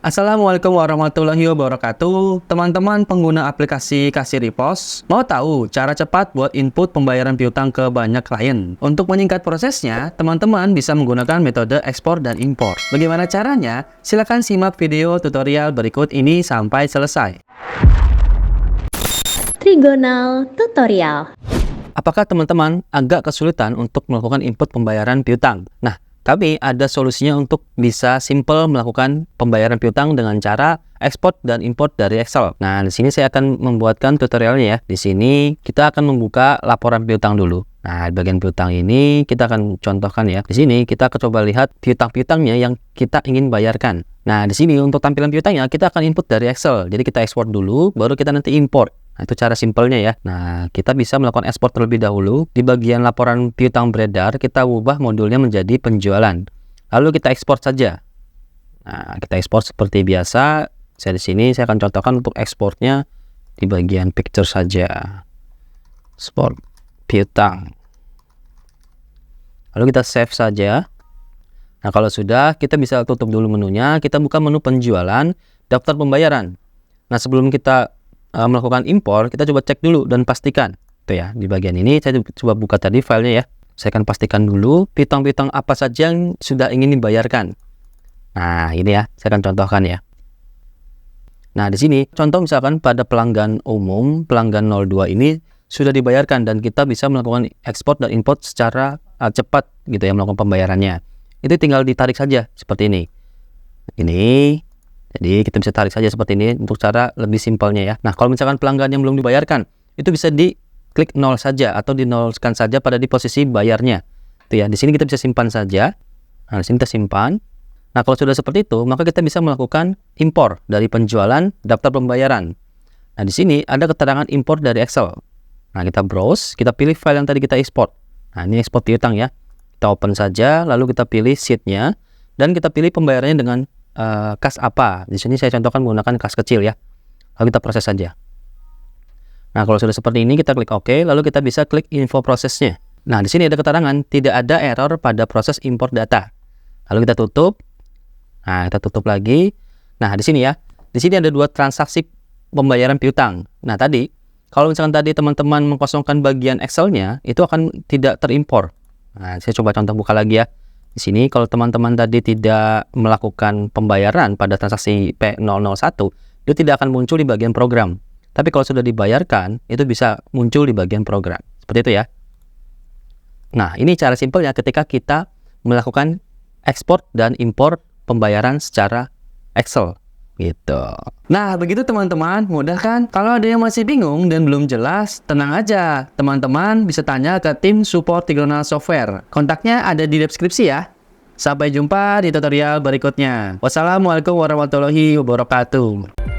Assalamualaikum warahmatullahi wabarakatuh. Teman-teman pengguna aplikasi Kasih Repost, mau tahu cara cepat buat input pembayaran piutang ke banyak klien? Untuk menyingkat prosesnya, teman-teman bisa menggunakan metode ekspor dan impor. Bagaimana caranya? Silakan simak video tutorial berikut ini sampai selesai. Trigonal Tutorial. Apakah teman-teman agak kesulitan untuk melakukan input pembayaran piutang? Nah, tapi ada solusinya untuk bisa simple melakukan pembayaran piutang dengan cara ekspor dan import dari Excel. Nah, di sini saya akan membuatkan tutorialnya ya. Di sini kita akan membuka laporan piutang dulu. Nah, di bagian piutang ini kita akan contohkan ya. Di sini kita akan coba lihat piutang-piutangnya yang kita ingin bayarkan. Nah, di sini untuk tampilan piutangnya kita akan input dari Excel. Jadi kita ekspor dulu, baru kita nanti import. Nah, itu cara simpelnya ya. Nah, kita bisa melakukan ekspor terlebih dahulu. Di bagian laporan piutang beredar, kita ubah modulnya menjadi penjualan. Lalu kita ekspor saja. Nah, kita ekspor seperti biasa. Di sini saya akan contohkan untuk ekspornya di bagian picture saja. Ekspor piutang. Lalu kita save saja. Nah, kalau sudah, kita bisa tutup dulu menunya. Kita buka menu penjualan, daftar pembayaran. Nah, sebelum kita melakukan impor, kita coba cek dulu dan pastikan. Tuh ya, di bagian ini saya coba buka tadi filenya ya. Saya akan pastikan dulu piutang-piutang apa saja yang sudah ingin dibayarkan. Nah, ini ya, saya akan contohkan ya. Nah, di sini contoh misalkan pada pelanggan umum, pelanggan 02 ini sudah dibayarkan dan kita bisa melakukan ekspor dan import secara cepat gitu ya, melakukan pembayarannya. Itu tinggal ditarik saja seperti ini. Jadi kita bisa tarik saja seperti ini untuk cara lebih simpelnya ya. Nah, kalau misalkan pelanggan yang belum dibayarkan, itu bisa diklik 0 saja atau dinolkan saja pada di posisi bayarnya. Itu ya. Di sini kita bisa simpan saja. Nah, di sini kita simpan. Nah, kalau sudah seperti itu, maka kita bisa melakukan impor dari penjualan daftar pembayaran. Nah, di sini ada keterangan impor dari Excel. Nah, kita browse, kita pilih file yang tadi kita ekspor. Nah, ini ekspor piutang ya. Kita open saja, lalu kita pilih sheet-nya dan kita pilih pembayarannya dengan kas apa. Di sini saya contohkan menggunakan kas kecil ya. Lalu kita proses saja. Nah, kalau sudah seperti ini kita klik OK, lalu kita bisa klik info prosesnya. Nah, di sini ada keterangan tidak ada error pada proses import data. Lalu kita tutup. Nah, kita tutup lagi. Nah, di sini ya. Di sini ada dua transaksi pembayaran piutang. Nah, tadi kalau misalkan tadi teman-teman mengkosongkan bagian Excel-nya, itu akan tidak terimpor. Nah, saya coba contoh buka lagi ya. Di sini kalau teman-teman tadi tidak melakukan pembayaran pada transaksi P001, itu tidak akan muncul di bagian program. Tapi kalau sudah dibayarkan, itu bisa muncul di bagian program. Seperti itu ya. Nah, ini cara simpelnya ketika kita melakukan ekspor dan impor pembayaran secara Excel. Gitu. Nah, begitu teman-teman, mudah kan? Kalau ada yang masih bingung dan belum jelas, tenang aja. Teman-teman bisa tanya ke tim support Trigonal Software. Kontaknya ada di deskripsi ya. Sampai jumpa di tutorial berikutnya. Wassalamualaikum warahmatullahi wabarakatuh.